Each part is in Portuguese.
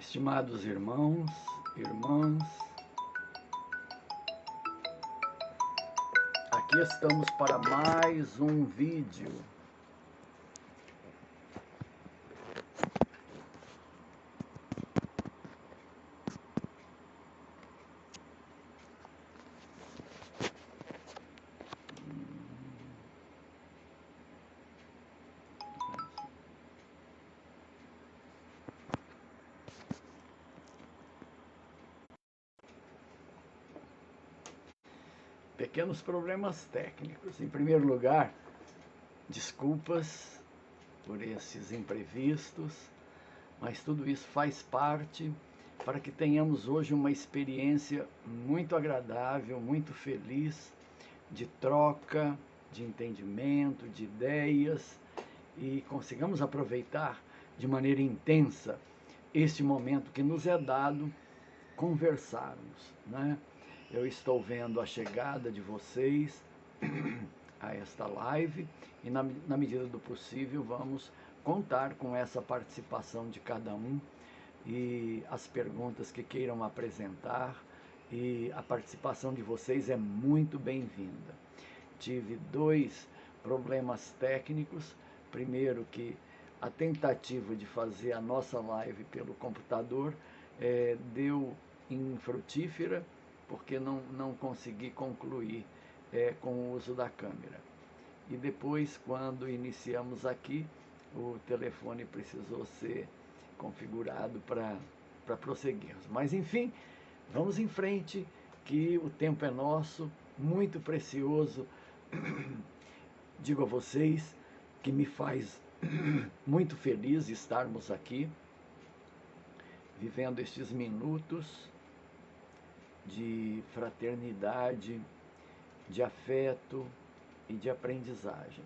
Estimados irmãos, irmãs, aqui estamos para mais um vídeo. Pequenos problemas técnicos. Em primeiro lugar, desculpas por esses imprevistos, mas tudo isso faz parte para que tenhamos hoje uma experiência muito agradável, muito feliz, de troca, de entendimento, de ideias, e consigamos aproveitar de maneira intensa este momento que nos é dado conversarmos, né? Eu estou vendo a chegada de vocês a esta live e na medida do possível vamos contar com essa participação de cada um e as perguntas que queiram apresentar, e a participação de vocês é muito bem-vinda. Tive dois problemas técnicos. Primeiro, que a tentativa de fazer a nossa live pelo computador deu infrutífera, porque não consegui concluir com o uso da câmera. E depois, quando iniciamos aqui, o telefone precisou ser configurado para prosseguirmos. Mas, enfim, vamos em frente, que o tempo é nosso, muito precioso. Digo a vocês que me faz muito feliz estarmos aqui, vivendo estes minutos de fraternidade, de afeto e de aprendizagem.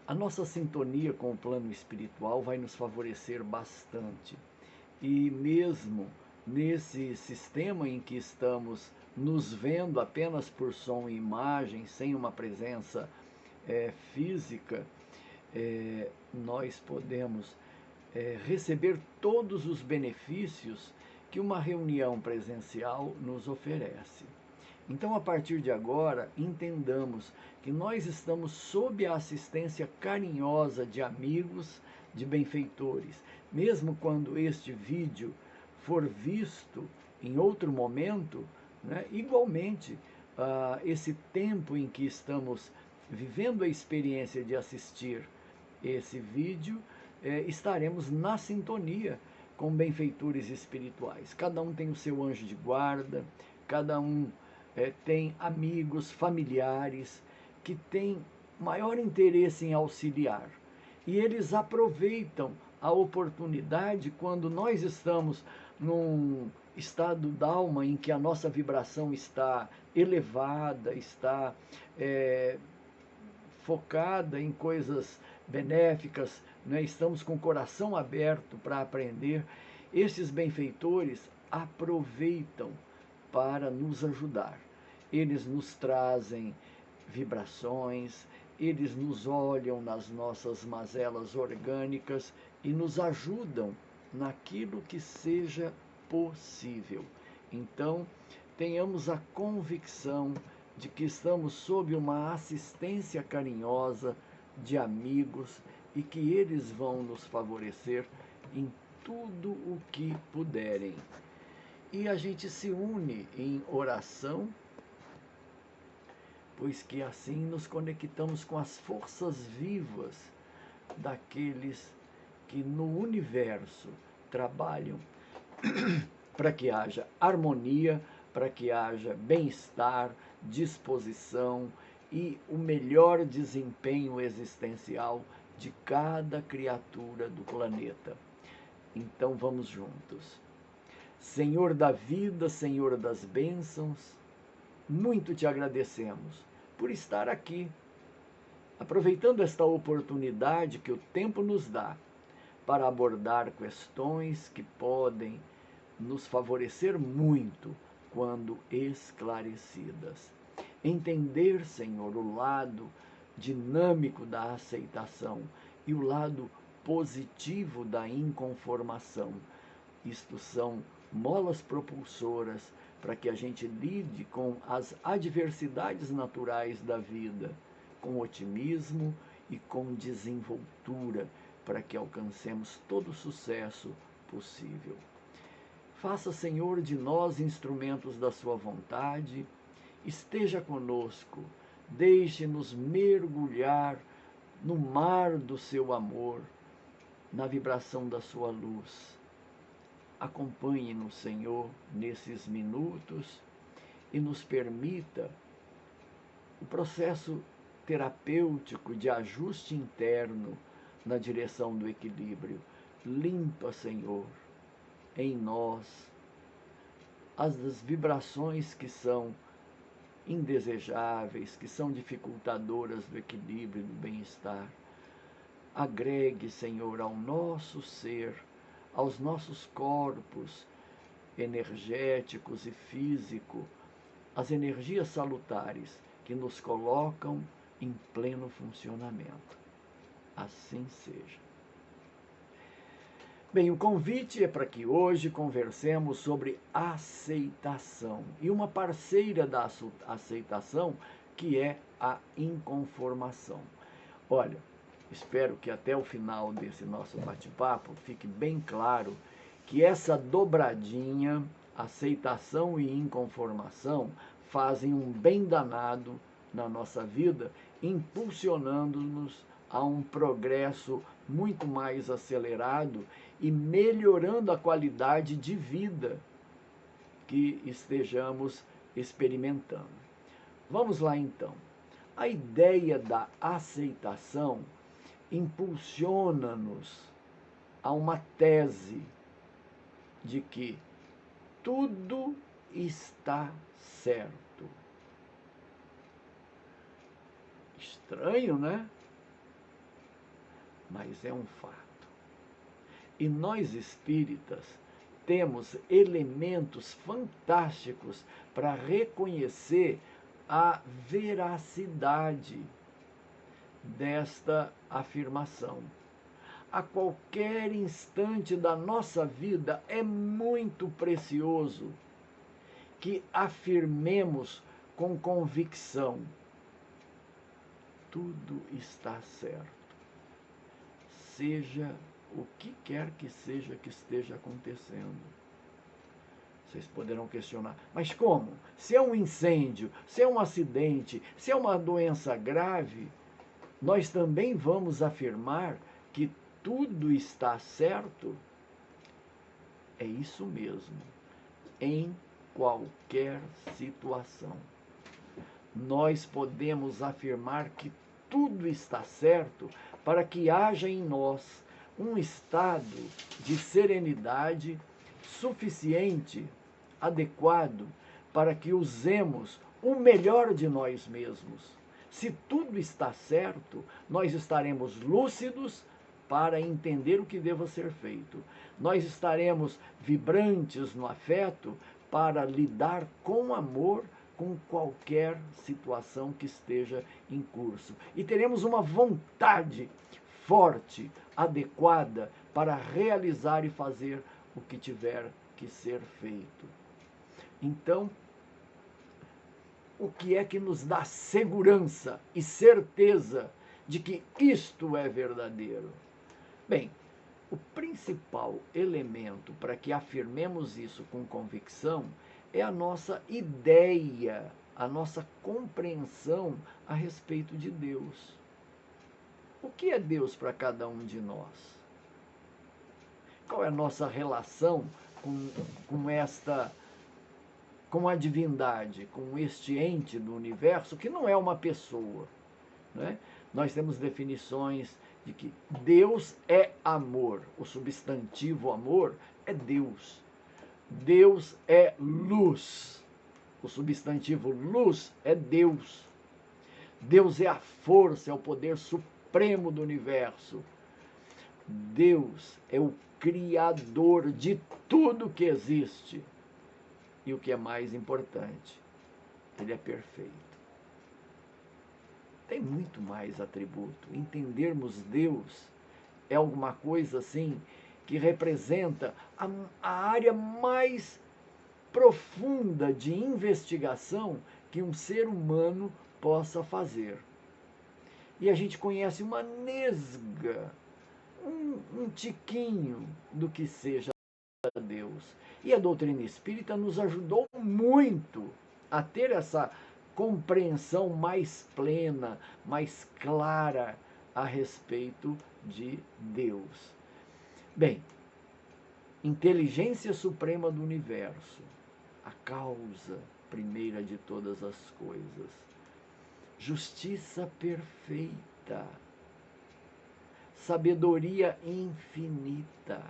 A nossa sintonia com o plano espiritual vai nos favorecer bastante. E mesmo nesse sistema em que estamos nos vendo apenas por som e imagem, sem uma presença física, nós podemos receber todos os benefícios que uma reunião presencial nos oferece. Então, a partir de agora, entendamos que nós estamos sob a assistência carinhosa de amigos, de benfeitores. Mesmo quando este vídeo for visto em outro momento, né, igualmente, esse tempo em que estamos vivendo a experiência de assistir esse vídeo, estaremos na sintonia com benfeitores espirituais. Cada um tem o seu anjo de guarda, cada um tem amigos, familiares que têm maior interesse em auxiliar. E eles aproveitam a oportunidade quando nós estamos num estado d'alma em que a nossa vibração está elevada, está focada em coisas benéficas, né? Estamos com o coração aberto para aprender. Esses benfeitores aproveitam para nos ajudar. Eles nos trazem vibrações, eles nos olham nas nossas mazelas orgânicas e nos ajudam naquilo que seja possível. Então, tenhamos a convicção de que estamos sob uma assistência carinhosa de amigos e que eles vão nos favorecer em tudo o que puderem. E a gente se une em oração, pois que assim nos conectamos com as forças vivas daqueles que no universo trabalham para que haja harmonia, para que haja bem-estar, disposição e o melhor desempenho existencial de cada criatura do planeta. Então vamos juntos. Senhor da vida, Senhor das bênçãos, muito te agradecemos por estar aqui, aproveitando esta oportunidade que o tempo nos dá para abordar questões que podem nos favorecer muito quando esclarecidas. Entender, Senhor, o lado dinâmico da aceitação e o lado positivo da inconformação, Isto são molas propulsoras para que a gente lide com as adversidades naturais da vida, com otimismo e com desenvoltura, para que alcancemos todo o sucesso possível. Faça, Senhor, de nós instrumentos da sua vontade, esteja conosco, deixe-nos mergulhar no mar do seu amor, na vibração da sua luz. Acompanhe-nos, Senhor, nesses minutos e nos permita o processo terapêutico de ajuste interno na direção do equilíbrio. Limpa, Senhor, em nós as vibrações que são indesejáveis, que são dificultadoras do equilíbrio e do bem-estar. Agregue, Senhor, ao nosso ser, aos nossos corpos energéticos e físicos, as energias salutares que nos colocam em pleno funcionamento. Assim seja. Bem, o convite é para que hoje conversemos sobre aceitação e uma parceira da aceitação que é a inconformação. Olha, espero que até o final desse nosso bate-papo fique bem claro que essa dobradinha, aceitação e inconformação, fazem um bem danado na nossa vida, impulsionando-nos a um progresso muito mais acelerado e melhorando a qualidade de vida que estejamos experimentando. Vamos lá então. A ideia da aceitação impulsiona-nos a uma tese de que tudo está certo. Estranho, né? Mas é um fato. E nós espíritas temos elementos fantásticos para reconhecer a veracidade desta afirmação. A qualquer instante da nossa vida é muito precioso que afirmemos com convicção: tudo está certo. Seja o que quer que seja que esteja acontecendo. Vocês poderão questionar, mas como? Se é um incêndio, se é um acidente, se é uma doença grave, nós também vamos afirmar que tudo está certo? É isso mesmo, em qualquer situação. Nós podemos afirmar que tudo está certo para que haja em nós um estado de serenidade suficiente, adequado, para que usemos o melhor de nós mesmos. Se tudo está certo, nós estaremos lúcidos para entender o que deva ser feito. Nós estaremos vibrantes no afeto para lidar com amor com qualquer situação que esteja em curso. E teremos uma vontade forte, adequada para realizar e fazer o que tiver que ser feito. Então, o que é que nos dá segurança e certeza de que isto é verdadeiro? Bem, o principal elemento para que afirmemos isso com convicção é a nossa ideia, a nossa compreensão a respeito de Deus. O que é Deus para cada um de nós? Qual é a nossa relação com a divindade, com este ente do universo, que não é uma pessoa, né? Nós temos definições de que Deus é amor. O substantivo amor é Deus. Deus é luz. O substantivo luz é Deus. Deus é a força, é o poder supremo do universo. Deus é o criador de tudo que existe. E o que é mais importante, ele é perfeito. Tem muito mais atributo. Entendermos Deus é alguma coisa assim que representa a área mais profunda de investigação que um ser humano possa fazer. E a gente conhece uma nesga, um tiquinho do que seja Deus. E a doutrina espírita nos ajudou muito a ter essa compreensão mais plena, mais clara a respeito de Deus. Bem, inteligência suprema do universo, a causa primeira de todas as coisas, justiça perfeita, sabedoria infinita.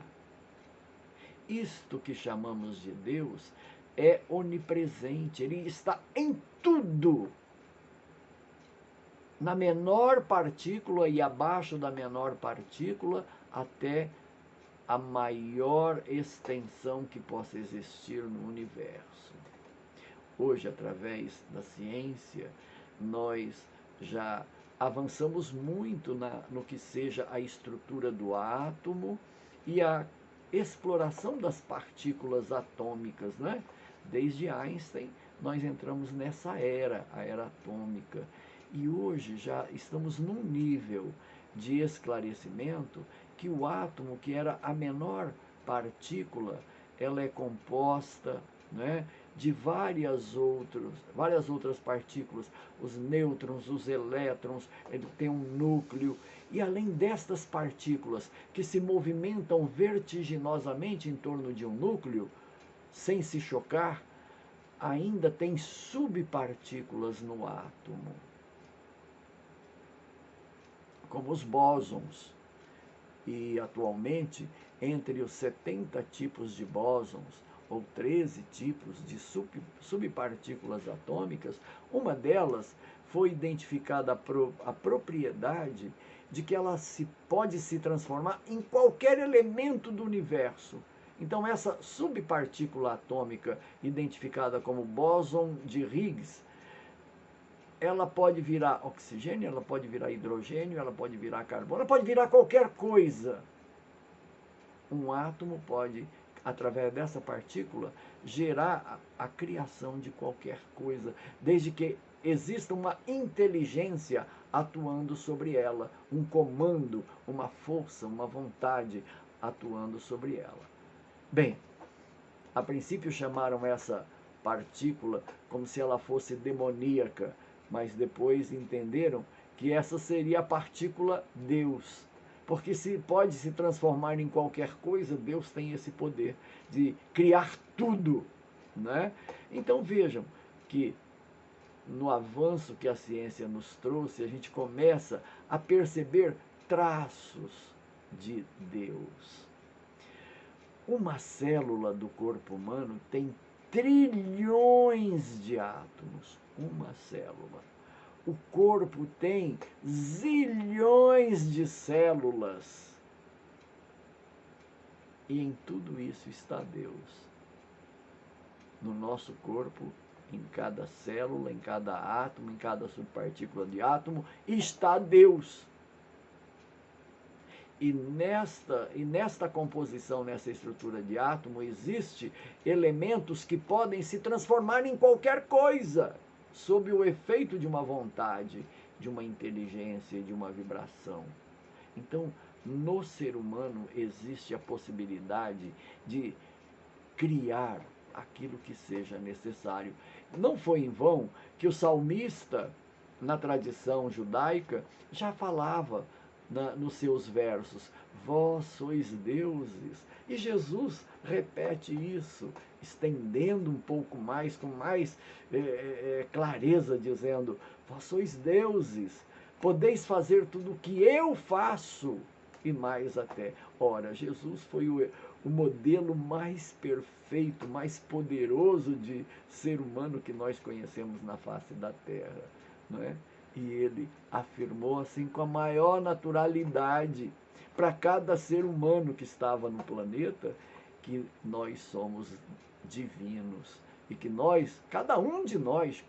Isto que chamamos de Deus é onipresente, ele está em tudo. Na menor partícula e abaixo da menor partícula, até a maior extensão que possa existir no universo. Hoje, através da ciência, nós já avançamos muito no que seja a estrutura do átomo e a exploração das partículas atômicas, né? Desde Einstein, nós entramos nessa era, a era atômica. E hoje já estamos num nível de esclarecimento que o átomo, que era a menor partícula, ela é composta, né, de várias outras partículas, os nêutrons, os elétrons, ele tem um núcleo, e além destas partículas que se movimentam vertiginosamente em torno de um núcleo, sem se chocar, ainda tem subpartículas no átomo, como os bósons. E atualmente, entre os 70 tipos de bósons, ou 13 tipos de subpartículas atômicas, uma delas foi identificada a propriedade de que ela pode se transformar em qualquer elemento do universo. Então, essa subpartícula atômica, identificada como bóson de Higgs, ela pode virar oxigênio, ela pode virar hidrogênio, ela pode virar carbono, ela pode virar qualquer coisa. Um átomo pode, através dessa partícula, gerar a criação de qualquer coisa, desde que exista uma inteligência atuando sobre ela, um comando, uma força, uma vontade atuando sobre ela. Bem, a princípio chamaram essa partícula como se ela fosse demoníaca, mas depois entenderam que essa seria a partícula Deus. Porque se pode se transformar em qualquer coisa, Deus tem esse poder de criar tudo, né? Então vejam que no avanço que a ciência nos trouxe, a gente começa a perceber traços de Deus. Uma célula do corpo humano tem trilhões de átomos. Uma célula. O corpo tem zilhões de células. E em tudo isso está Deus. No nosso corpo, em cada célula, em cada átomo, em cada subpartícula de átomo, está Deus. E nesta composição, nessa estrutura de átomo, existe elementos que podem se transformar em qualquer coisa, sob o efeito de uma vontade, de uma inteligência, de uma vibração. Então, no ser humano existe a possibilidade de criar aquilo que seja necessário. Não foi em vão que o salmista, na tradição judaica, já falava nos seus versos: vós sois deuses. E Jesus repete isso, estendendo um pouco mais, com mais clareza, dizendo: vós sois deuses, podeis fazer tudo o que eu faço, e mais até. Ora, Jesus foi o modelo mais perfeito, mais poderoso de ser humano que nós conhecemos na face da terra, não é? E ele afirmou assim com a maior naturalidade para cada ser humano que estava no planeta, que nós somos divinos e que nós, cada um de nós,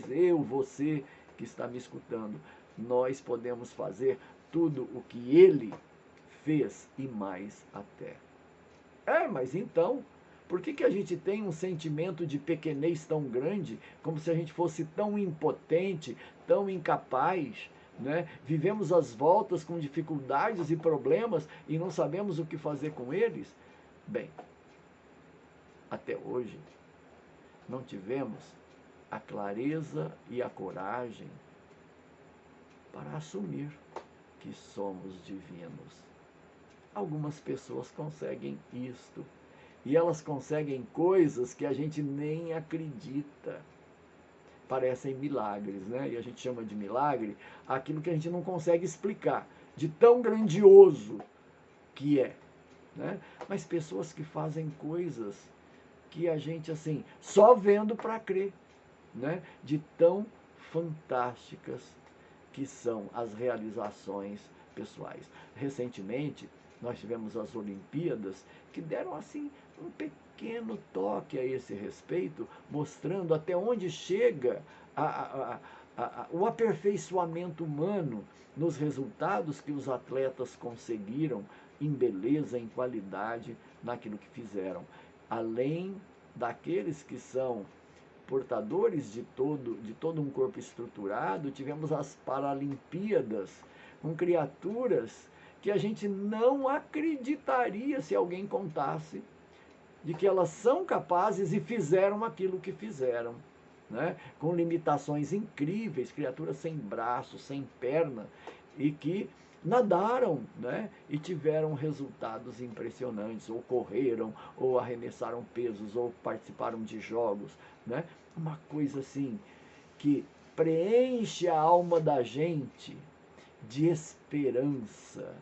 eu, você que está me escutando, nós podemos fazer tudo o que ele fez e mais até. Mas então, por que a gente tem um sentimento de pequenez tão grande, como se a gente fosse tão impotente, tão incapaz, né? Vivemos às voltas com dificuldades e problemas e não sabemos o que fazer com eles? Bem, até hoje não tivemos a clareza e a coragem para assumir que somos divinos. Algumas pessoas conseguem isto, e elas conseguem coisas que a gente nem acredita. Parecem milagres, né? E a gente chama de milagre aquilo que a gente não consegue explicar, de tão grandioso que é, né? Mas pessoas que fazem coisas que a gente, assim, só vendo para crer, né? De tão fantásticas que são as realizações pessoais. Recentemente, nós tivemos as Olimpíadas que deram, assim, um pequeno toque a esse respeito, mostrando até onde chega o aperfeiçoamento humano nos resultados que os atletas conseguiram em beleza, em qualidade, naquilo que fizeram. Além daqueles que são portadores de todo um corpo estruturado, tivemos as Paralimpíadas com criaturas que a gente não acreditaria se alguém contasse de que elas são capazes e fizeram aquilo que fizeram, né? Com limitações incríveis, criaturas sem braço, sem perna, e que nadaram, né? E tiveram resultados impressionantes, ou correram, ou arremessaram pesos, ou participaram de jogos, né? Uma coisa assim que preenche a alma da gente de esperança,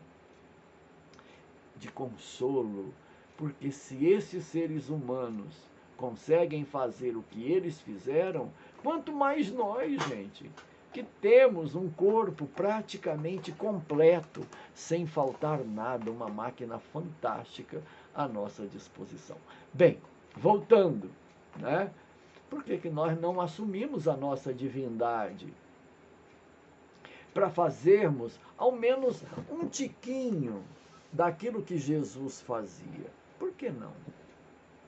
de consolo, porque se esses seres humanos conseguem fazer o que eles fizeram, quanto mais nós, gente, que temos um corpo praticamente completo, sem faltar nada, uma máquina fantástica à nossa disposição. Bem, voltando, né? Por que nós não assumimos a nossa divindade? Para fazermos ao menos um tiquinho daquilo que Jesus fazia. Por que não?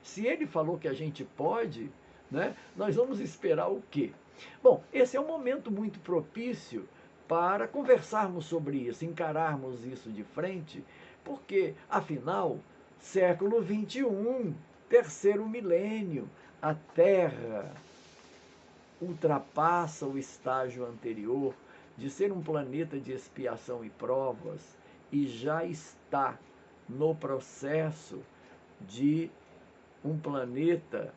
Se ele falou que a gente pode, né, nós vamos esperar o quê? Bom, esse é um momento muito propício para conversarmos sobre isso, encararmos isso de frente, porque, afinal, século XXI, terceiro milênio, a Terra ultrapassa o estágio anterior de ser um planeta de expiação e provas e já está no processo de um planeta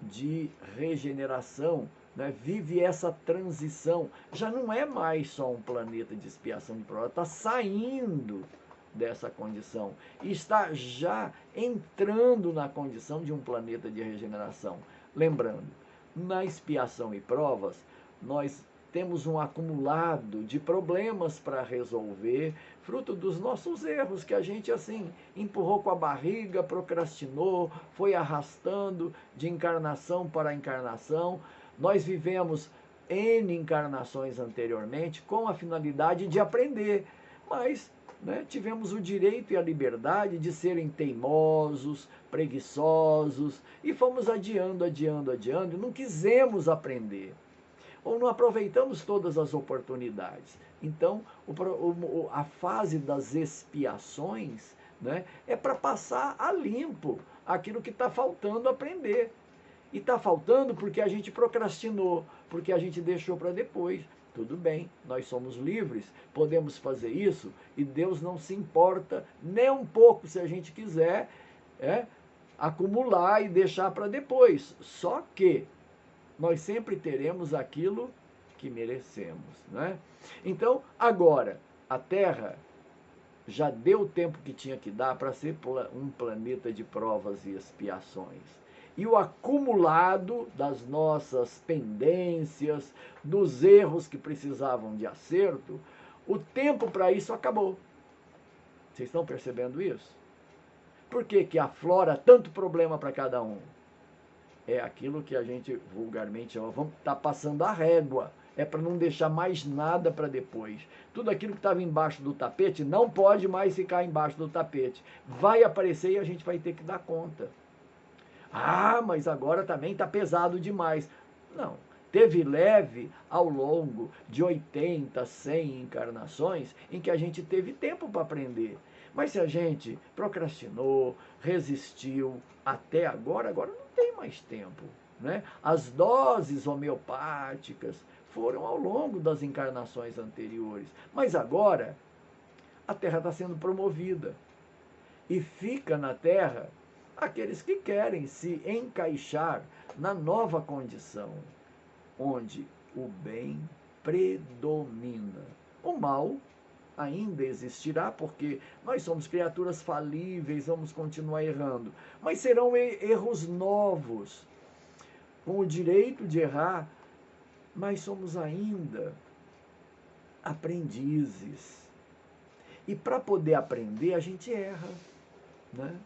de regeneração, né? Vive essa transição. Já não é mais só um planeta de expiação e provas, está saindo dessa condição e está já entrando na condição de um planeta de regeneração. Lembrando, na expiação e provas, nós temos um acumulado de problemas para resolver, fruto dos nossos erros, que a gente, assim, empurrou com a barriga, procrastinou, foi arrastando de encarnação para encarnação. Nós vivemos N encarnações anteriormente com a finalidade de aprender, mas, né, tivemos o direito e a liberdade de serem teimosos, preguiçosos, e fomos adiando, e não quisemos aprender, ou não aproveitamos todas as oportunidades. Então, a fase das expiações, né, é para passar a limpo aquilo que está faltando aprender. E está faltando porque a gente procrastinou, porque a gente deixou para depois. Tudo bem, nós somos livres, podemos fazer isso, e Deus não se importa nem um pouco se a gente quiser acumular e deixar para depois. Só que nós sempre teremos aquilo que merecemos, né? Então, agora, a Terra já deu o tempo que tinha que dar para ser um planeta de provas e expiações. E o acumulado das nossas pendências, dos erros que precisavam de acerto, o tempo para isso acabou. Vocês estão percebendo isso? Por que aflora tanto problema para cada um? É aquilo que a gente vulgarmente chama, vamos estar passando a régua. É para não deixar mais nada para depois. Tudo aquilo que estava embaixo do tapete não pode mais ficar embaixo do tapete. Vai aparecer e a gente vai ter que dar conta. Ah, mas agora também está pesado demais. Não. Teve leve ao longo de 80, 100 encarnações em que a gente teve tempo para aprender. Mas se a gente procrastinou, resistiu até agora, agora não tem mais tempo. Né? As doses homeopáticas foram ao longo das encarnações anteriores. Mas agora a Terra está sendo promovida. E fica na Terra aqueles que querem se encaixar na nova condição, onde o bem predomina. O mal ainda existirá, porque nós somos criaturas falíveis, vamos continuar errando. Mas serão erros novos, com o direito de errar, mas somos ainda aprendizes. E para poder aprender, a gente erra, né?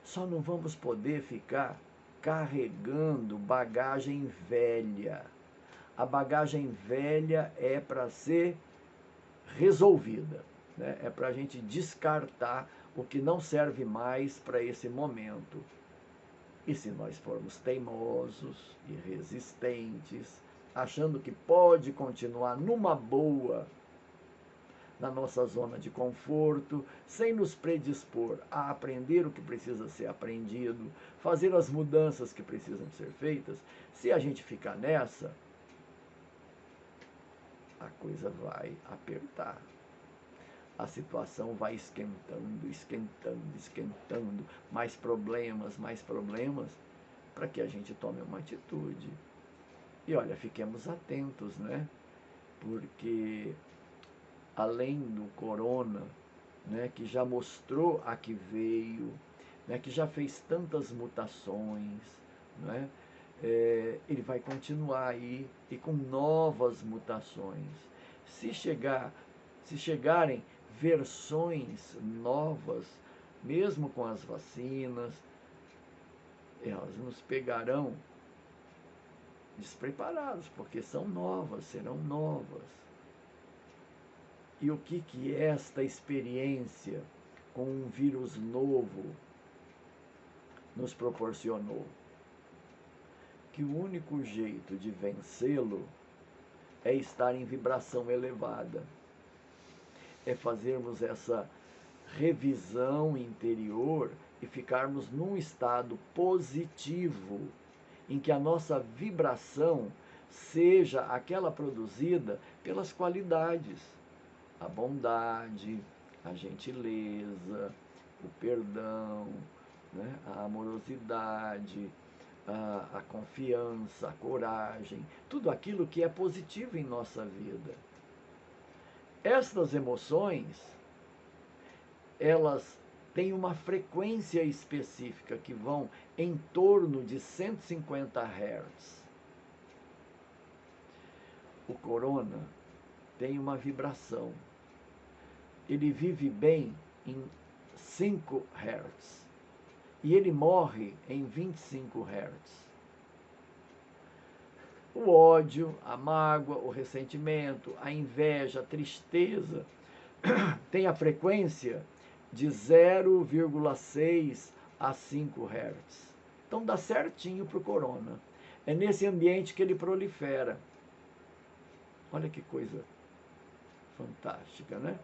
Só não vamos poder ficar carregando bagagem velha. A bagagem velha é para ser resolvida, né? É para a gente descartar o que não serve mais para esse momento. E se nós formos teimosos e resistentes, achando que pode continuar numa boa, na nossa zona de conforto, sem nos predispor a aprender o que precisa ser aprendido, fazer as mudanças que precisam ser feitas, se a gente ficar nessa, a coisa vai apertar. A situação vai esquentando, esquentando, esquentando, mais problemas, para que a gente tome uma atitude. E olha, fiquemos atentos, né? Porque além do corona, né, que já mostrou a que veio, né, que já fez tantas mutações, né, ele vai continuar aí e com novas mutações. Se chegarem versões novas, mesmo com as vacinas, elas nos pegarão despreparados, porque são novas, serão novas. E o que esta experiência com um vírus novo nos proporcionou? Que o único jeito de vencê-lo é estar em vibração elevada. É fazermos essa revisão interior e ficarmos num estado positivo, em que a nossa vibração seja aquela produzida pelas qualidades. A bondade, a gentileza, o perdão, né? A amorosidade, a confiança, a coragem, tudo aquilo que é positivo em nossa vida. Estas emoções, elas têm uma frequência específica que vão em torno de 150 Hz. O corona tem uma vibração. Ele vive bem em 5 Hz. E ele morre em 25 Hz. O ódio, a mágoa, o ressentimento, a inveja, a tristeza tem a frequência de 0,6 a 5 Hz. Então dá certinho para o corona. É nesse ambiente que ele prolifera. Olha que coisa fantástica, né?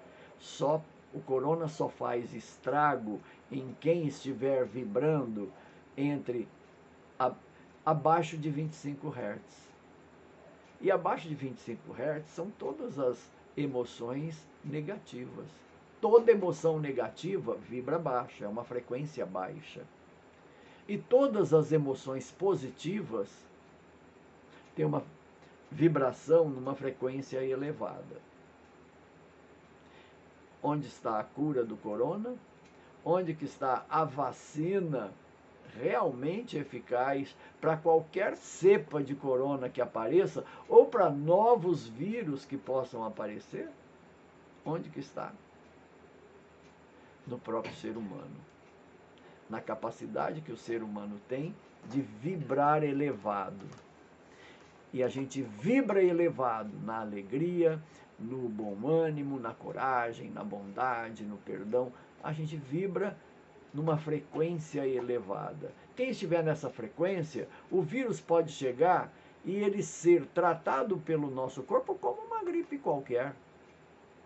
O corona só faz estrago em quem estiver vibrando abaixo de 25 Hz. E abaixo de 25 Hz são todas as emoções negativas. Toda emoção negativa vibra baixa, é uma frequência baixa. E todas as emoções positivas têm uma vibração numa frequência elevada. Onde está a cura do corona? Onde que está a vacina realmente eficaz para qualquer cepa de corona que apareça ou para novos vírus que possam aparecer? Onde que está? No próprio ser humano. Na capacidade que o ser humano tem de vibrar elevado. E a gente vibra elevado na alegria, no bom ânimo, na coragem, na bondade, no perdão. A gente vibra numa frequência elevada. Quem estiver nessa frequência, o vírus pode chegar e ele ser tratado pelo nosso corpo como uma gripe qualquer.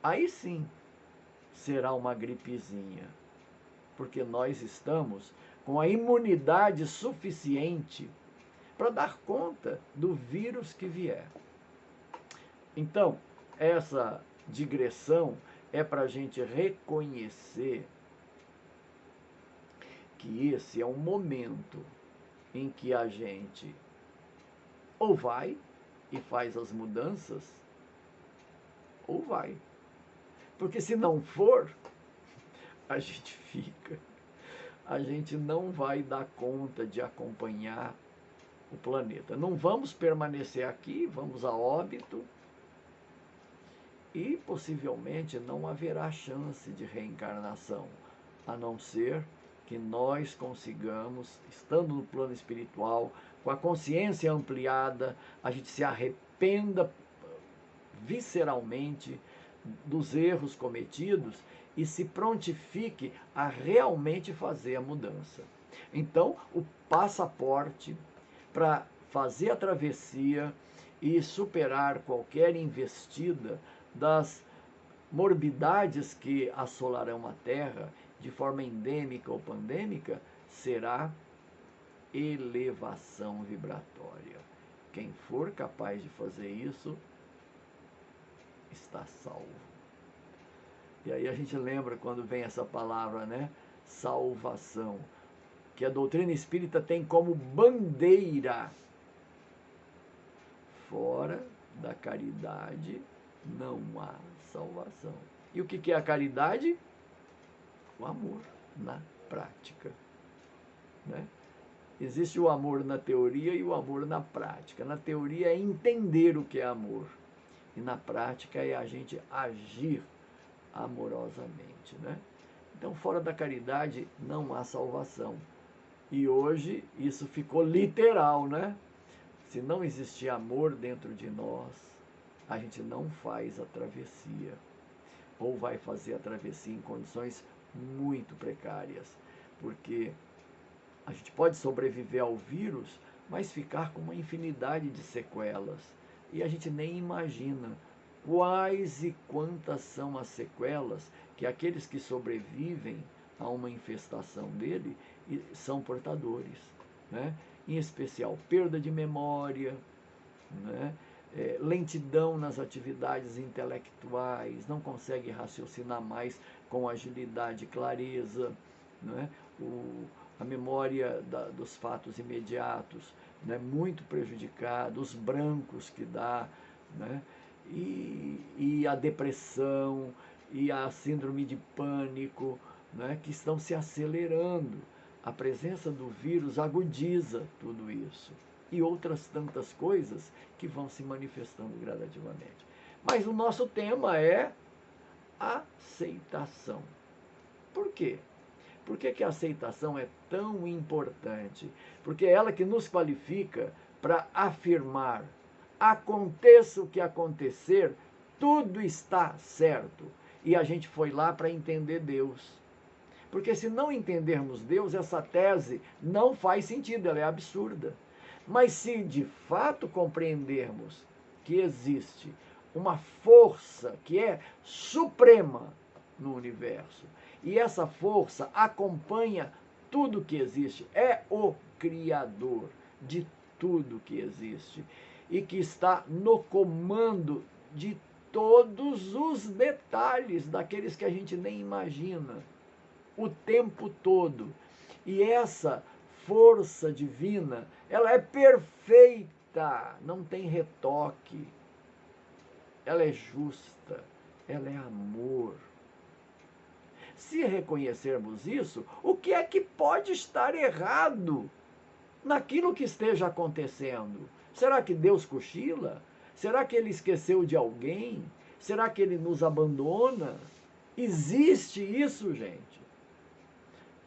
Aí sim será uma gripezinha, porque nós estamos com a imunidade suficiente para dar conta do vírus que vier. Então, essa digressão é para a gente reconhecer que esse é um momento em que a gente ou vai e faz as mudanças, ou vai. Porque se não for, a gente fica. A gente não vai dar conta de acompanhar o planeta. Não vamos permanecer aqui, vamos a óbito e possivelmente não haverá chance de reencarnação, a não ser que nós consigamos, estando no plano espiritual, com a consciência ampliada, a gente se arrependa visceralmente dos erros cometidos e se prontifique a realmente fazer a mudança. Então, o passaporte para fazer a travessia e superar qualquer investida das morbidades que assolarão a Terra de forma endêmica ou pandêmica será elevação vibratória. Quem for capaz de fazer isso está salvo. E aí a gente lembra quando vem essa palavra, né? Salvação, que a doutrina espírita tem como bandeira: fora da caridade não há salvação. E o que é a caridade? O amor na prática, né? Existe o amor na teoria e o amor na prática. Na teoria é entender o que é amor, e na prática é a gente agir amorosamente, né? Então, fora da caridade não há salvação. E hoje isso ficou literal, né? Se não existir amor dentro de nós, a gente não faz a travessia, ou vai fazer a travessia em condições muito precárias, porque a gente pode sobreviver ao vírus, mas ficar com uma infinidade de sequelas, e a gente nem imagina quais e quantas são as sequelas que aqueles que sobrevivem a uma infestação dele são portadores, né? Em especial perda de memória, né? Lentidão nas atividades intelectuais, não consegue raciocinar mais com agilidade e clareza, né? A memória dos fatos imediatos, né? Muito prejudicada, os brancos que dá, né? E a depressão e a síndrome de pânico, né? Que estão se acelerando. A presença do vírus agudiza tudo isso. E outras tantas coisas que vão se manifestando gradativamente. Mas o nosso tema é aceitação. Por quê? Por que a aceitação é tão importante? Porque é ela que nos qualifica para afirmar: aconteça o que acontecer, tudo está certo. E a gente foi lá para entender Deus. Porque se não entendermos Deus, essa tese não faz sentido, ela é absurda. Mas se de fato compreendermos que existe uma força que é suprema no universo, e essa força acompanha tudo que existe, é o Criador de tudo que existe, e que está no comando de todos os detalhes daqueles que a gente nem imagina, o tempo todo. E essa força divina, ela é perfeita, não tem retoque, ela é justa, ela é amor. Se reconhecermos isso, o que é que pode estar errado naquilo que esteja acontecendo? Será que Deus cochila? Será que Ele esqueceu de alguém? Será que Ele nos abandona? Existe isso, gente?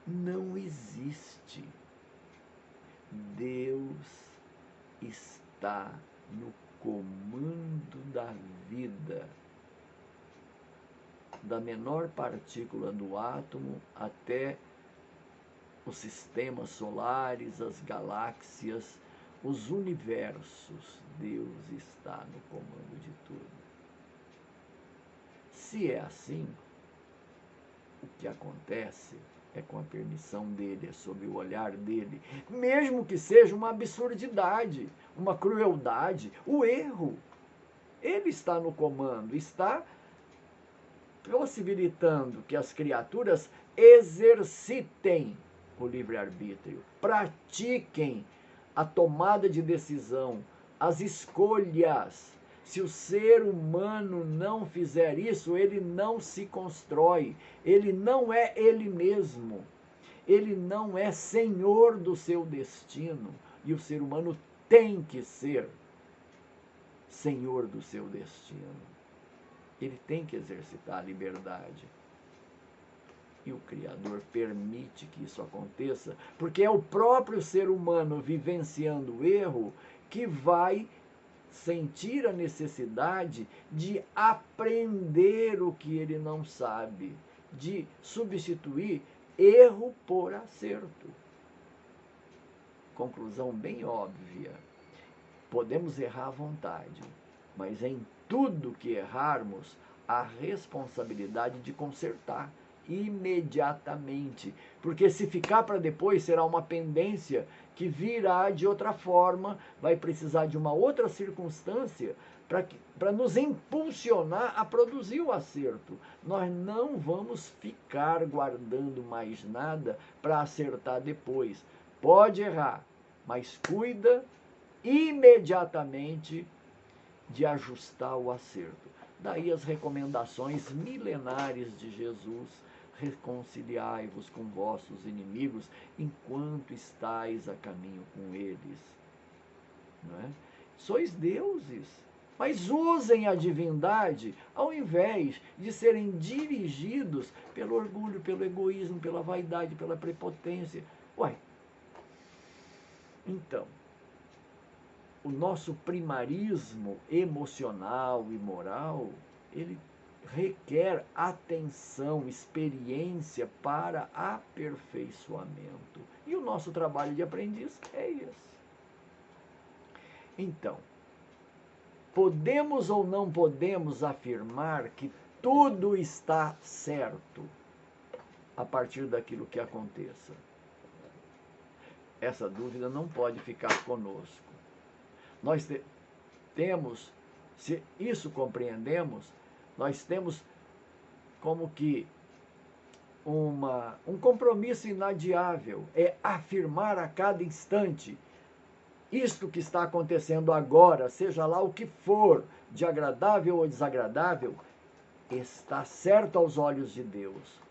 Não existe. Deus está no comando da vida, da menor partícula do átomo até os sistemas solares, as galáxias, os universos. Deus está no comando de tudo. Se é assim, o que acontece é com a permissão dele, é sob o olhar dele, mesmo que seja uma absurdidade, uma crueldade, o erro. Ele está no comando, está possibilitando que as criaturas exercitem o livre-arbítrio, pratiquem a tomada de decisão, as escolhas. Se o ser humano não fizer isso, ele não se constrói, ele não é ele mesmo, ele não é senhor do seu destino. E o ser humano tem que ser senhor do seu destino. Ele tem que exercitar a liberdade. E o Criador permite que isso aconteça, porque é o próprio ser humano vivenciando o erro que vai sentir a necessidade de aprender o que ele não sabe, de substituir erro por acerto. Conclusão bem óbvia. Podemos errar à vontade, mas em tudo que errarmos, a responsabilidade de consertar imediatamente, porque se ficar para depois será uma pendência que virá de outra forma, vai precisar de uma outra circunstância para nos impulsionar a produzir o acerto. Nós não vamos ficar guardando mais nada para acertar depois. Pode errar, mas cuida imediatamente de ajustar o acerto. Daí as recomendações milenares de Jesus: reconciliai-vos com vossos inimigos enquanto estáis a caminho com eles. Não é? Sois deuses, mas usem a divindade ao invés de serem dirigidos pelo orgulho, pelo egoísmo, pela vaidade, pela prepotência. Ué, então, o nosso primarismo emocional e moral, ele requer atenção, experiência para aperfeiçoamento. E o nosso trabalho de aprendiz é esse. Então, podemos ou não podemos afirmar que tudo está certo a partir daquilo que aconteça? Essa dúvida não pode ficar conosco. Nós temos, se isso compreendemos, nós temos como que um compromisso inadiável, é afirmar a cada instante: isto que está acontecendo agora, seja lá o que for, de agradável ou desagradável, está certo aos olhos de Deus.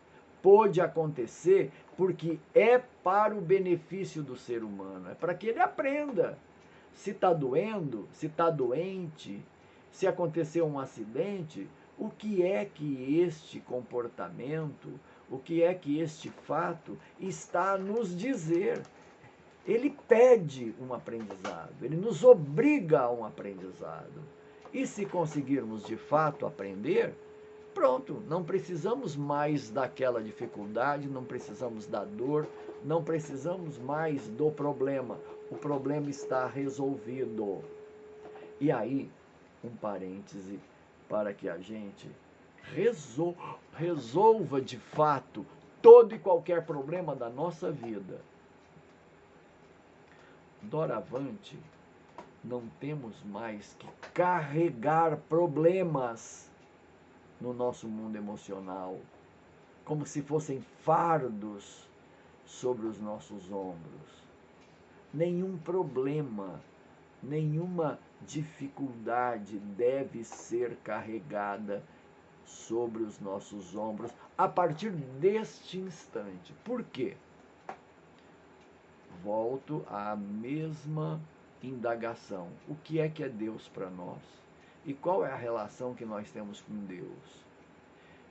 Pôde acontecer porque é para o benefício do ser humano, é para que ele aprenda. Se está doendo, se está doente, se aconteceu um acidente, o que é que este comportamento, o que é que este fato está a nos dizer? Ele pede um aprendizado, ele nos obriga a um aprendizado. E se conseguirmos de fato aprender, pronto, não precisamos mais daquela dificuldade, não precisamos da dor, não precisamos mais do problema. O problema está resolvido. E aí, um parêntese para que a gente resolva de fato todo e qualquer problema da nossa vida. Doravante, não temos mais que carregar problemas no nosso mundo emocional, como se fossem fardos sobre os nossos ombros. Nenhum problema, nenhuma dificuldade deve ser carregada sobre os nossos ombros a partir deste instante. Por quê? Volto à mesma indagação. O que é Deus para nós? E qual é a relação que nós temos com Deus?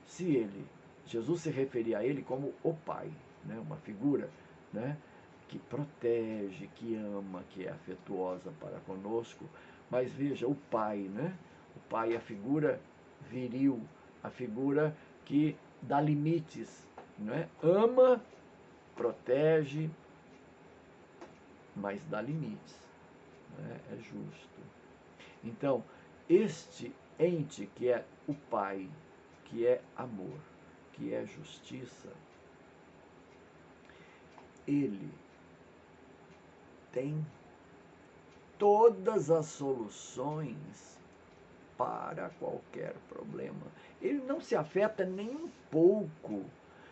Se Jesus se referia a ele como o Pai, né? Uma figura, né? Que protege, que ama, que é afetuosa para conosco, Mas veja, o pai, né? O pai é a figura viril, a figura que dá limites, né? Ama, protege, mas dá limites, né? É justo. Então, este ente que é o pai, que é amor, que é justiça, ele tem todas as soluções para qualquer problema. Ele não se afeta nem um pouco.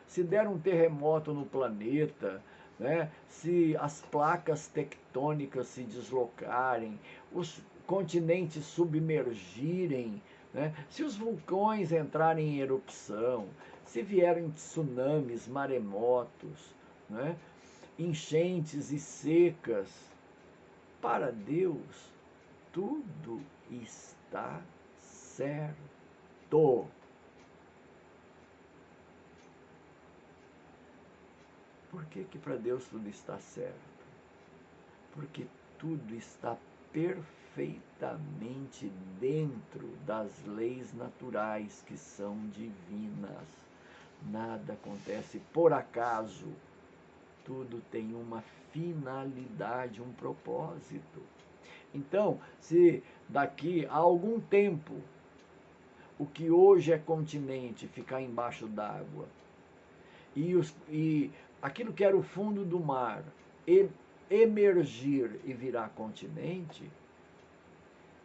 Se der um terremoto no planeta, né, se as placas tectônicas se deslocarem, os continentes submergirem, né, se os vulcões entrarem em erupção, se vierem tsunamis, maremotos, né, enchentes e secas, para Deus tudo está certo. Por que para Deus tudo está certo? Porque tudo está perfeitamente dentro das leis naturais que são divinas. Nada acontece por acaso. Tudo tem uma finalidade, um propósito. Então, se daqui a algum tempo o que hoje é continente ficar embaixo d'água e aquilo que era o fundo do mar emergir e virar continente,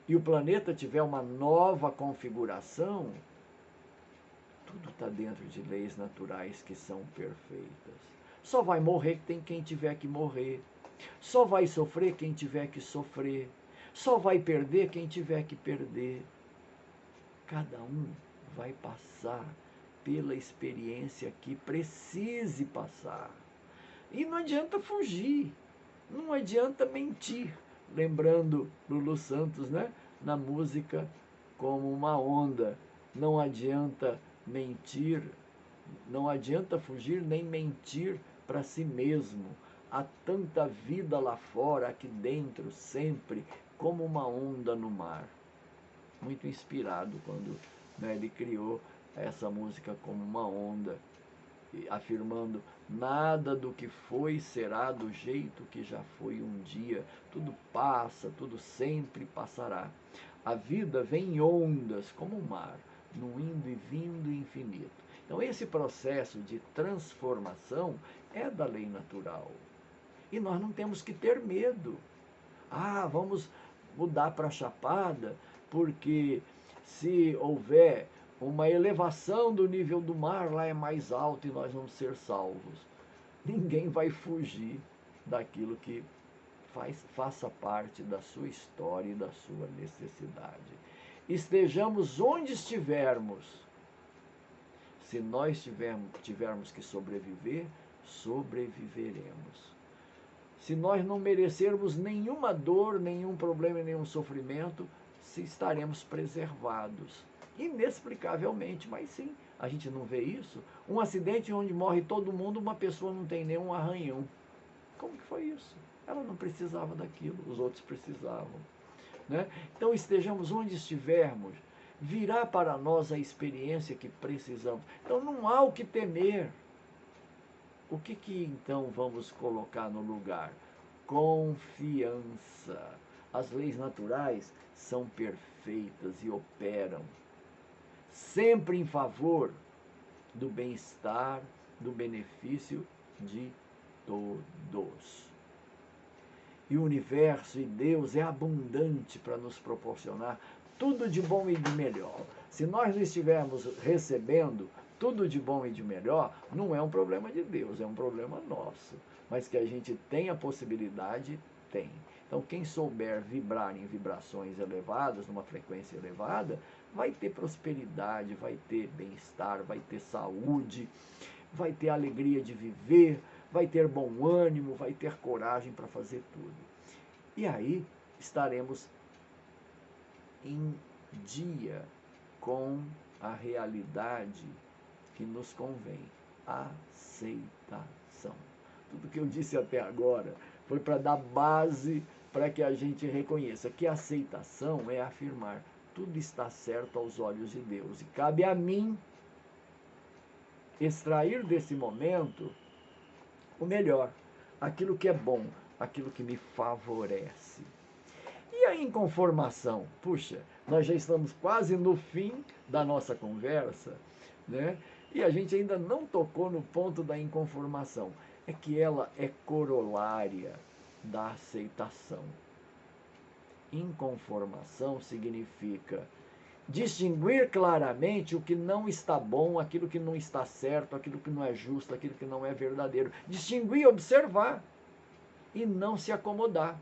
e o planeta tiver uma nova configuração, tudo está dentro de leis naturais que são perfeitas. Só vai morrer quem tiver que morrer. Só vai sofrer quem tiver que sofrer. Só vai perder quem tiver que perder. Cada um vai passar pela experiência que precise passar. E não adianta fugir, não adianta mentir. Lembrando Lulu Santos, né? Na música Como uma Onda. Não adianta mentir, não adianta fugir nem mentir para si mesmo. Há tanta vida lá fora, aqui dentro, sempre, como uma onda no mar. Muito inspirado quando, né, ele criou essa música Como uma Onda, afirmando: nada do que foi será do jeito que já foi um dia. Tudo passa, tudo sempre passará. A vida vem em ondas, como o mar, num indo e vindo infinito. Então, esse processo de transformação é da lei natural. E nós não temos que ter medo. Ah, vamos mudar para a Chapada, porque se houver uma elevação do nível do mar, lá é mais alto e nós vamos ser salvos. Ninguém vai fugir daquilo que faça parte da sua história e da sua necessidade. Estejamos onde estivermos, se nós tivermos que sobreviver, sobreviveremos. Se nós não merecermos nenhuma dor, nenhum problema, nenhum sofrimento, se estaremos preservados. Inexplicavelmente, mas sim, a gente não vê isso. Um acidente onde morre todo mundo, uma pessoa não tem nenhum arranhão. Como que foi isso? Ela não precisava daquilo, os outros precisavam. Né? Então, estejamos onde estivermos, virá para nós a experiência que precisamos. Então, não há o que temer. O que então vamos colocar no lugar? Confiança. As leis naturais são perfeitas e operam sempre em favor do bem-estar, do benefício de todos. E o universo e Deus é abundante para nos proporcionar tudo de bom e de melhor. Se nós não estivermos recebendo tudo de bom e de melhor, não é um problema de Deus, é um problema nosso. Mas que a gente tem a possibilidade, tem. Então, quem souber vibrar em vibrações elevadas, numa frequência elevada, vai ter prosperidade, vai ter bem-estar, vai ter saúde, vai ter alegria de viver, vai ter bom ânimo, vai ter coragem para fazer tudo. E aí estaremos em dia com a realidade que nos convém, aceitação. Tudo que eu disse até agora foi para dar base para que a gente reconheça que a aceitação é afirmar: tudo está certo aos olhos de Deus. E cabe a mim extrair desse momento o melhor, aquilo que é bom, aquilo que me favorece. E a inconformação? Puxa, nós já estamos quase no fim da nossa conversa, né? E a gente ainda não tocou no ponto da inconformação. É que ela é corolária da aceitação. Inconformação significa distinguir claramente o que não está bom, aquilo que não está certo, aquilo que não é justo, aquilo que não é verdadeiro. Distinguir, observar e não se acomodar.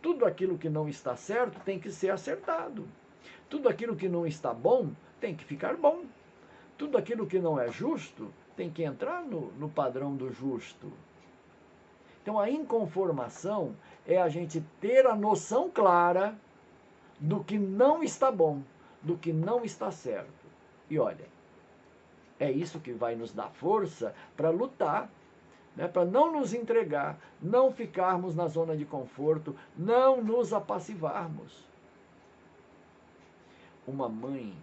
Tudo aquilo que não está certo tem que ser acertado. Tudo aquilo que não está bom tem que ficar bom. Tudo aquilo que não é justo tem que entrar no padrão do justo. Então a inconformação é a gente ter a noção clara do que não está bom, do que não está certo. E olha, é isso que vai nos dar força para lutar, né, para não nos entregar, não ficarmos na zona de conforto, não nos apassivarmos. Uma mãe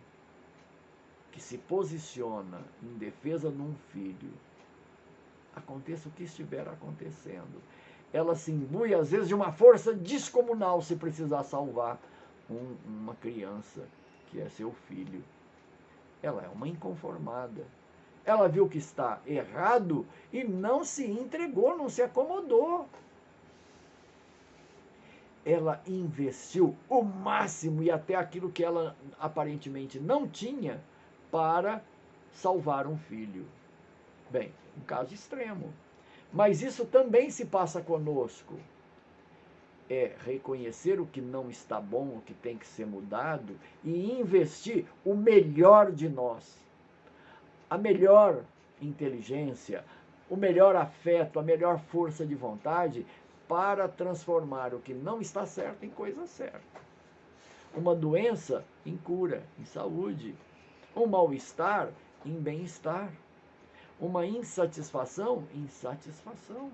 que se posiciona em defesa de um filho, aconteça o que estiver acontecendo, ela se imbui às vezes de uma força descomunal se precisar salvar uma criança que é seu filho. Ela é uma inconformada. Ela viu que está errado e não se entregou, não se acomodou. Ela investiu o máximo e até aquilo que ela aparentemente não tinha para salvar um filho. Bem, um caso extremo. Mas isso também se passa conosco. É reconhecer o que não está bom, o que tem que ser mudado e investir o melhor de nós. A melhor inteligência, o melhor afeto, a melhor força de vontade para transformar o que não está certo em coisa certa. Uma doença em cura, em saúde. Um mal-estar em bem-estar. Uma insatisfação em satisfação.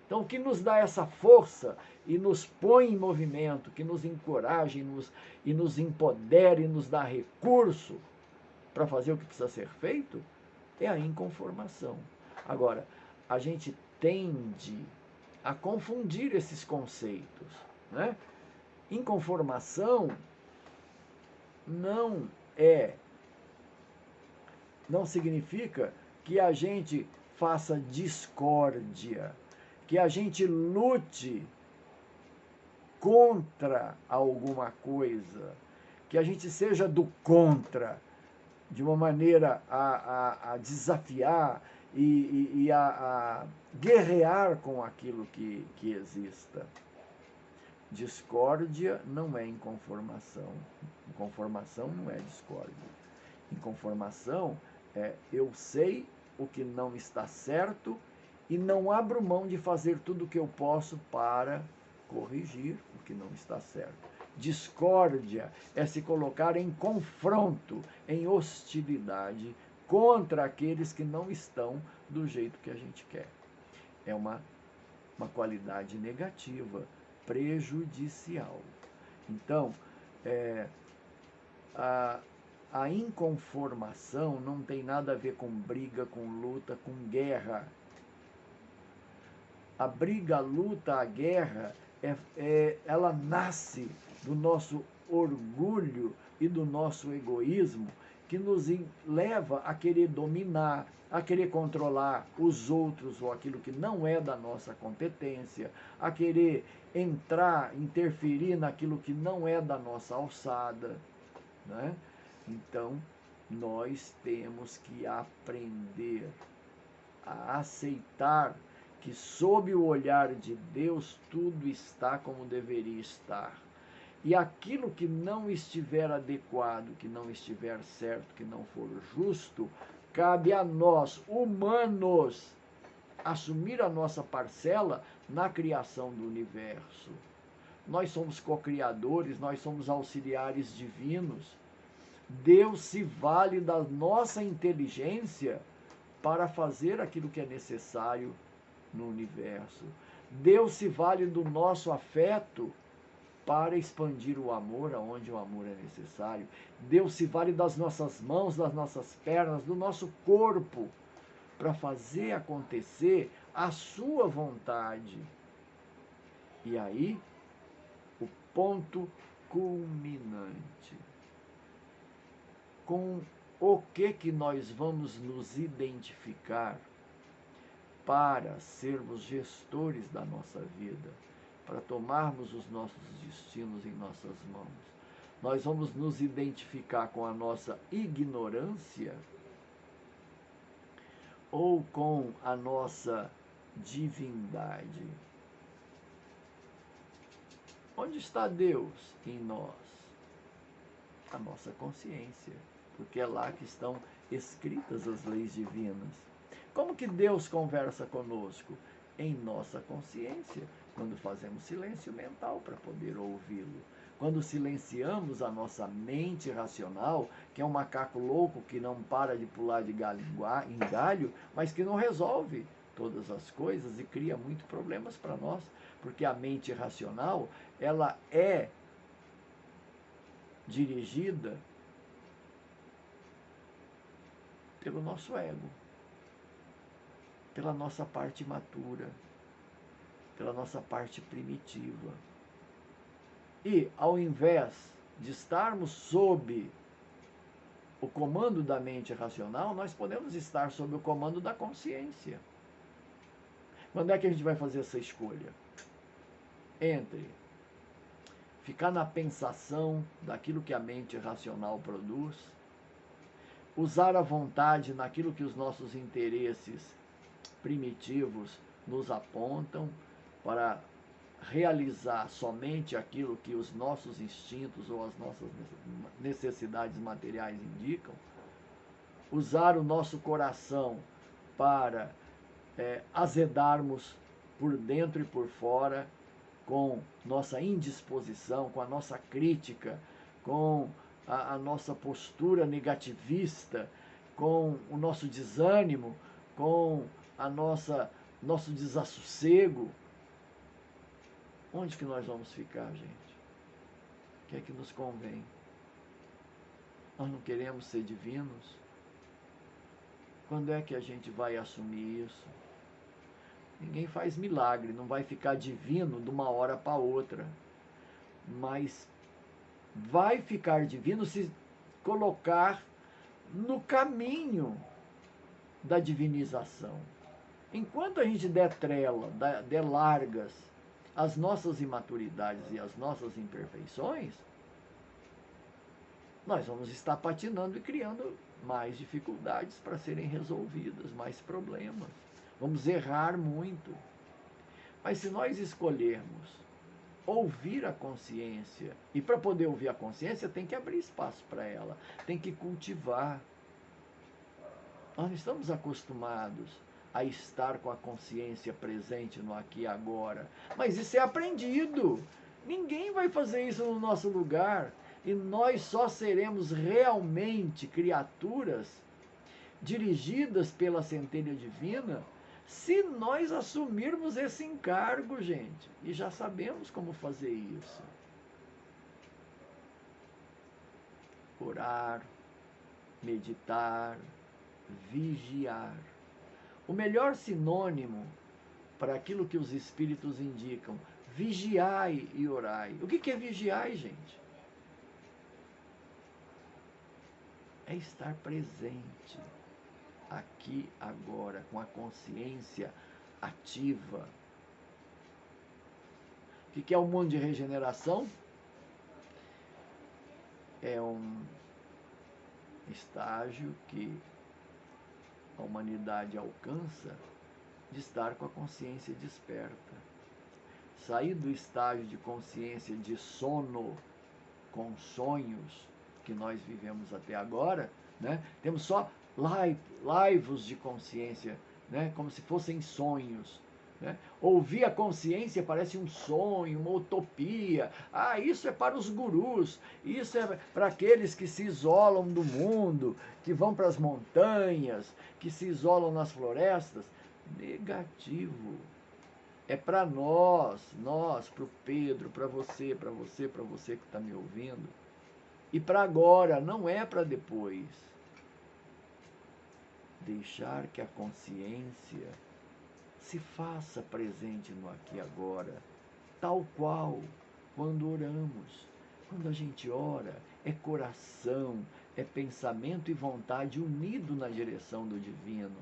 Então, o que nos dá essa força e nos põe em movimento, que nos encoraja e nos empodera e nos dá recurso para fazer o que precisa ser feito, é a inconformação. Agora, a gente tende a confundir esses conceitos, né? Inconformação não significa que a gente faça discórdia, que a gente lute contra alguma coisa, que a gente seja do contra, de uma maneira a desafiar e a guerrear com aquilo que exista. Discórdia não é inconformação. Inconformação não é discórdia. Inconformação é eu sei o que não está certo e não abro mão de fazer tudo o que eu posso para corrigir o que não está certo. Discórdia é se colocar em confronto, em hostilidade contra aqueles que não estão do jeito que a gente quer. É uma qualidade negativa, prejudicial. Então, a inconformação não tem nada a ver com briga, com luta, com guerra. A briga, a luta, a guerra, ela nasce do nosso orgulho e do nosso egoísmo, que nos leva a querer dominar, a querer controlar os outros ou aquilo que não é da nossa competência, a querer entrar, interferir naquilo que não é da nossa alçada, né? Então, nós temos que aprender a aceitar que sob o olhar de Deus tudo está como deveria estar. E aquilo que não estiver adequado, que não estiver certo, que não for justo, cabe a nós, humanos, assumir a nossa parcela na criação do universo. Nós somos co-criadores, nós somos auxiliares divinos. Deus se vale da nossa inteligência para fazer aquilo que é necessário no universo. Deus se vale do nosso afeto para expandir o amor aonde o amor é necessário. Deus se vale das nossas mãos, das nossas pernas, do nosso corpo, para fazer acontecer a sua vontade. E aí, o ponto culminante. Com o que nós vamos nos identificar para sermos gestores da nossa vida, para tomarmos os nossos destinos em nossas mãos? Nós vamos nos identificar com a nossa ignorância ou com a nossa divindade? Onde está Deus em nós? A nossa consciência, porque é lá que estão escritas as leis divinas. Como que Deus conversa conosco? Em nossa consciência, quando fazemos silêncio mental para poder ouvi-lo. Quando silenciamos a nossa mente racional, que é um macaco louco que não para de pular de galho em galho, mas que não resolve todas as coisas e cria muitos problemas para nós, porque a mente racional, ela é dirigida pelo nosso ego, pela nossa parte imatura, pela nossa parte primitiva. E, ao invés de estarmos sob o comando da mente racional, nós podemos estar sob o comando da consciência. Quando é que a gente vai fazer essa escolha? Entre ficar na pensação daquilo que a mente racional produz, usar a vontade naquilo que os nossos interesses primitivos nos apontam para realizar somente aquilo que os nossos instintos ou as nossas necessidades materiais indicam, usar o nosso coração para azedarmos por dentro e por fora com nossa indisposição, com a nossa crítica, com a nossa postura negativista, com o nosso desânimo, com a nosso desassossego. Onde que nós vamos ficar, gente? O que é que nos convém? Nós não queremos ser divinos? Quando é que a gente vai assumir isso? Ninguém faz milagre, não vai ficar divino de uma hora para outra. Mas vai ficar divino se colocar no caminho da divinização. Enquanto a gente der trela, der largas às nossas imaturidades e às nossas imperfeições, nós vamos estar patinando e criando mais dificuldades para serem resolvidas, mais problemas. Vamos errar muito. Mas se nós escolhermos ouvir a consciência, e para poder ouvir a consciência tem que abrir espaço para ela, tem que cultivar. Nós não estamos acostumados a estar com a consciência presente no aqui e agora. Mas isso é aprendido. Ninguém vai fazer isso no nosso lugar. E nós só seremos realmente criaturas dirigidas pela centelha divina se nós assumirmos esse encargo, gente. E já sabemos como fazer isso. Orar, meditar, vigiar. O melhor sinônimo para aquilo que os espíritos indicam, vigiai e orai. O que é vigiai, gente? É estar presente, aqui, agora, com a consciência ativa. O que é o mundo de regeneração? É um estágio que a humanidade alcança de estar com a consciência desperta. Sair do estágio de consciência de sono, com sonhos que nós vivemos até agora, né? Temos só laivos de consciência, né? Como se fossem sonhos. Né? Ouvir a consciência parece um sonho, uma utopia. Ah, isso é para os gurus, isso é para aqueles que se isolam do mundo, que vão para as montanhas, que se isolam nas florestas. Negativo. É para nós, para o Pedro, para você que está me ouvindo. E para agora, não é para depois. Deixar que a consciência se faça presente no aqui e agora, tal qual quando oramos. Quando a gente ora, é coração, é pensamento e vontade unido na direção do divino,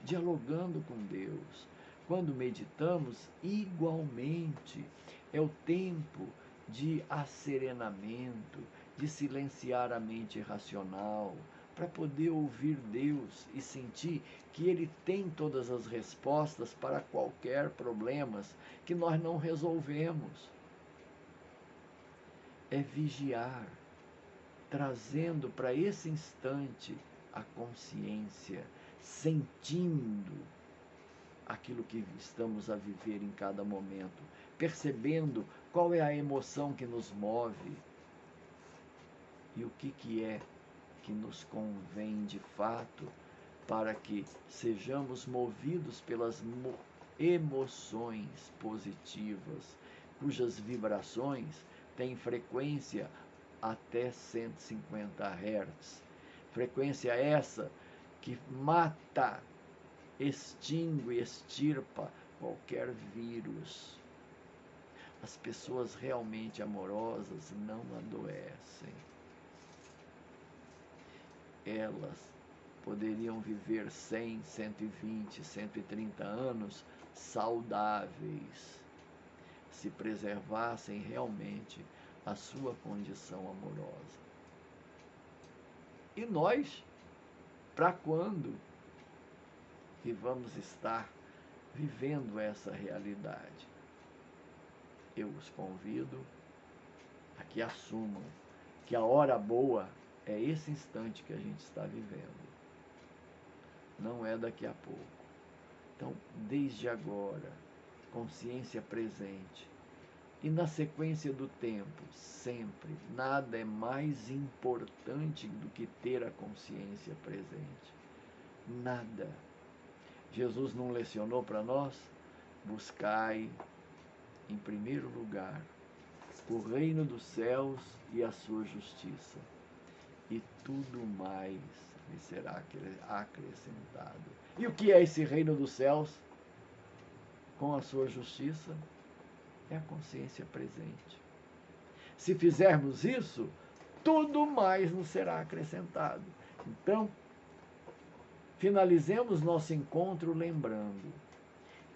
dialogando com Deus. Quando meditamos, igualmente, é o tempo de asserenamento, de silenciar a mente irracional, para poder ouvir Deus e sentir que Ele tem todas as respostas para qualquer problemas que nós não resolvemos. É vigiar, trazendo para esse instante a consciência, sentindo aquilo que estamos a viver em cada momento, percebendo qual é a emoção que nos move e o que é que nos convém de fato para que sejamos movidos pelas emoções positivas, cujas vibrações têm frequência até 150 Hz. Frequência essa que mata, extingue, extirpa qualquer vírus. As pessoas realmente amorosas não adoecem. Elas poderiam viver 100, 120, 130 anos saudáveis, se preservassem realmente a sua condição amorosa. E nós, para quando que vamos estar vivendo essa realidade? Eu os convido a que assumam que a hora boa é esse instante que a gente está vivendo. Não é daqui a pouco. Então, desde agora, consciência presente. E na sequência do tempo, sempre, nada é mais importante do que ter a consciência presente. Nada. Jesus não lecionou para nós? Buscai, em primeiro lugar, o reino dos céus e a sua justiça, e tudo mais lhe será acrescentado. E o que é esse reino dos céus? Com a sua justiça, é a consciência presente. Se fizermos isso, tudo mais nos será acrescentado. Então, finalizemos nosso encontro lembrando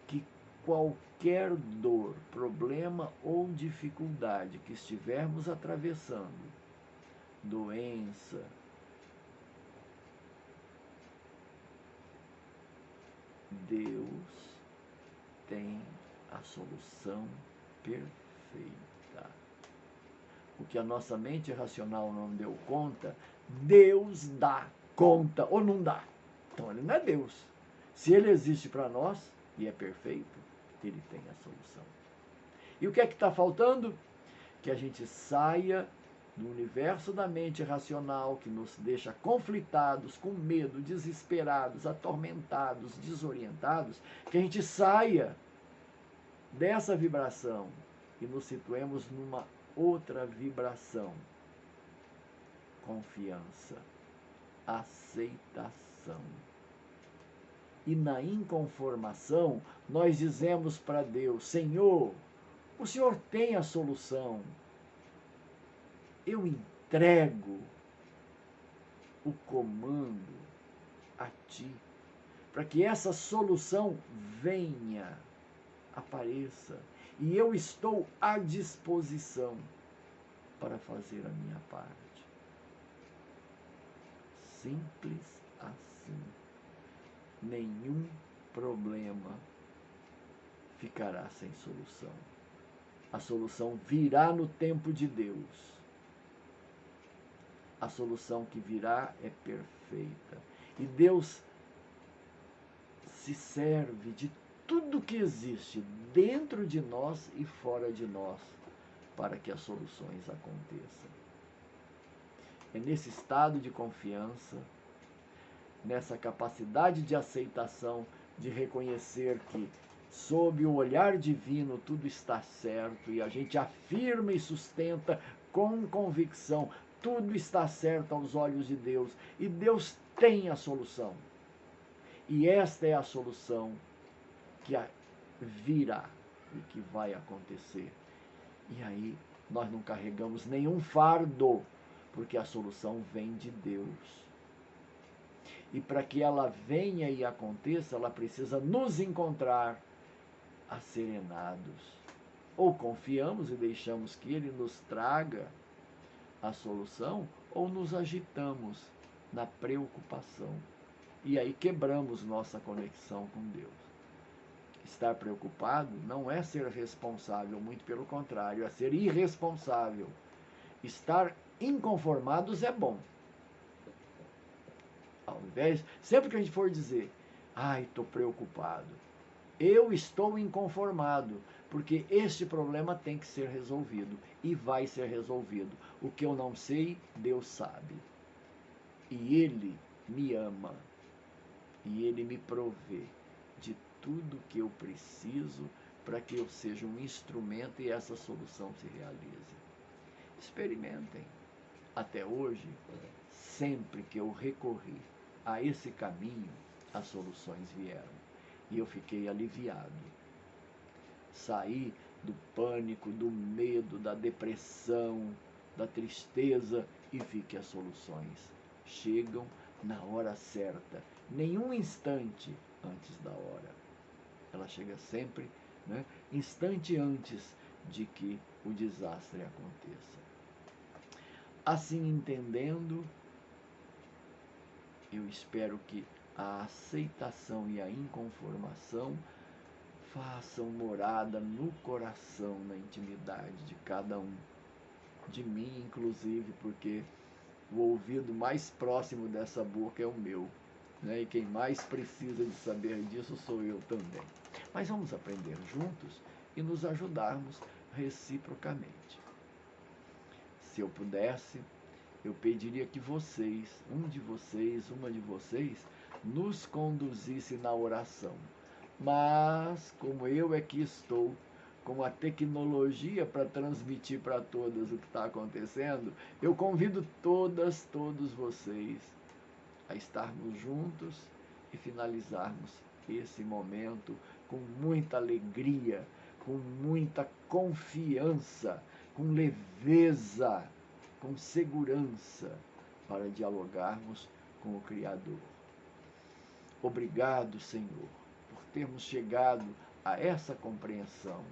que qualquer dor, problema ou dificuldade que estivermos atravessando, doença, Deus tem a solução perfeita. O que a nossa mente racional não deu conta, Deus dá conta, ou não dá. Então ele não é Deus. Se ele existe para nós, e é perfeito, ele tem a solução. E o que é que está faltando? Que a gente saia do universo da mente racional que nos deixa conflitados, com medo, desesperados, atormentados, desorientados, que a gente saia dessa vibração e nos situemos numa outra vibração. Confiança, aceitação. E na inconformação, nós dizemos para Deus: Senhor, o Senhor tem a solução. Eu entrego o comando a Ti, para que essa solução venha, apareça, e eu estou à disposição para fazer a minha parte. Simples assim. Nenhum problema ficará sem solução. A solução virá no tempo de Deus. A solução que virá é perfeita. E Deus se serve de tudo que existe dentro de nós e fora de nós para que as soluções aconteçam. É nesse estado de confiança, nessa capacidade de aceitação, de reconhecer que sob o olhar divino, tudo está certo e a gente afirma e sustenta com convicção: tudo está certo aos olhos de Deus e Deus tem a solução. E esta é a solução que virá e que vai acontecer. E aí nós não carregamos nenhum fardo, porque a solução vem de Deus. E para que ela venha e aconteça, ela precisa nos encontrar asserenados. Ou confiamos e deixamos que Ele nos traga a solução, ou nos agitamos na preocupação. E aí quebramos nossa conexão com Deus. Estar preocupado não é ser responsável, muito pelo contrário, é ser irresponsável. Estar inconformados é bom. Ao invés, sempre que a gente for dizer, ai, estou preocupado, eu estou inconformado, porque este problema tem que ser resolvido e vai ser resolvido. O que eu não sei, Deus sabe. E Ele me ama e Ele me provê de tudo que eu preciso para que eu seja um instrumento e essa solução se realize. Experimentem. Até hoje, sempre que eu recorri a esse caminho, as soluções vieram. E eu fiquei aliviado. Saí do pânico, do medo, da depressão, da tristeza e vi que as soluções chegam na hora certa, nenhum instante antes da hora. Ela chega sempre, né, instante antes de que o desastre aconteça. Assim entendendo, eu espero que a aceitação e a inconformação façam morada no coração, na intimidade de cada um. De mim, inclusive, porque o ouvido mais próximo dessa boca é o meu, né? E quem mais precisa de saber disso sou eu também. Mas vamos aprender juntos e nos ajudarmos reciprocamente. Se eu pudesse, eu pediria que vocês, um de vocês, uma de vocês, nos conduzisse na oração. Mas, como eu é que estou com a tecnologia para transmitir para todas o que está acontecendo, eu convido todos vocês a estarmos juntos e finalizarmos esse momento com muita alegria, com muita confiança, com leveza, com segurança, para dialogarmos com o Criador. Obrigado, Senhor, por termos chegado a essa compreensão.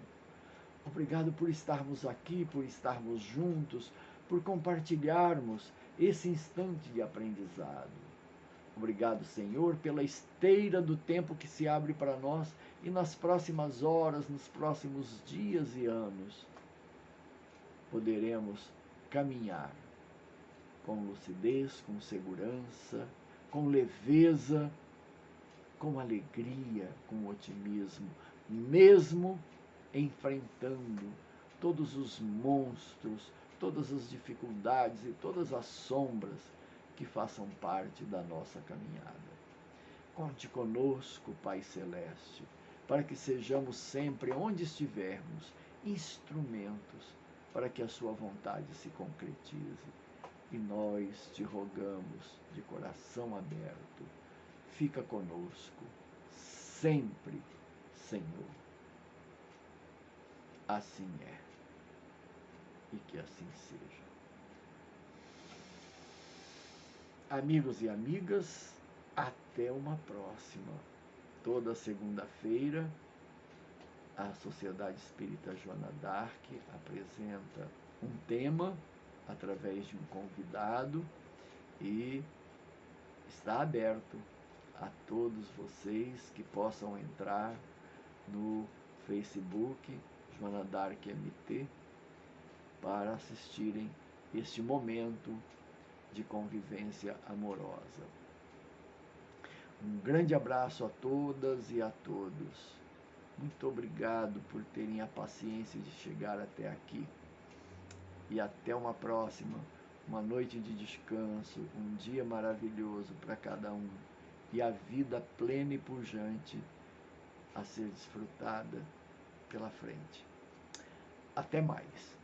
Obrigado por estarmos aqui, por estarmos juntos, por compartilharmos esse instante de aprendizado. Obrigado, Senhor, pela esteira do tempo que se abre para nós e nas próximas horas, nos próximos dias e anos, poderemos caminhar com lucidez, com segurança, com leveza, com alegria, com otimismo, mesmo enfrentando todos os monstros, todas as dificuldades e todas as sombras que façam parte da nossa caminhada. Conte conosco, Pai Celeste, para que sejamos sempre, onde estivermos, instrumentos para que a sua vontade se concretize. E nós te rogamos de coração aberto, fica conosco, sempre, Senhor. Assim é, e que assim seja. Amigos e amigas, até uma próxima. Toda segunda-feira, a Sociedade Espírita Joana d'Arc apresenta um tema através de um convidado e está aberto a todos vocês que possam entrar no Facebook Joana d'Arc MT para assistirem este momento de convivência amorosa. Um grande abraço a todas e a todos. Muito obrigado por terem a paciência de chegar até aqui. E até uma próxima. Uma noite de descanso, um dia maravilhoso para cada um. E a vida plena e pujante a ser desfrutada pela frente. Até mais.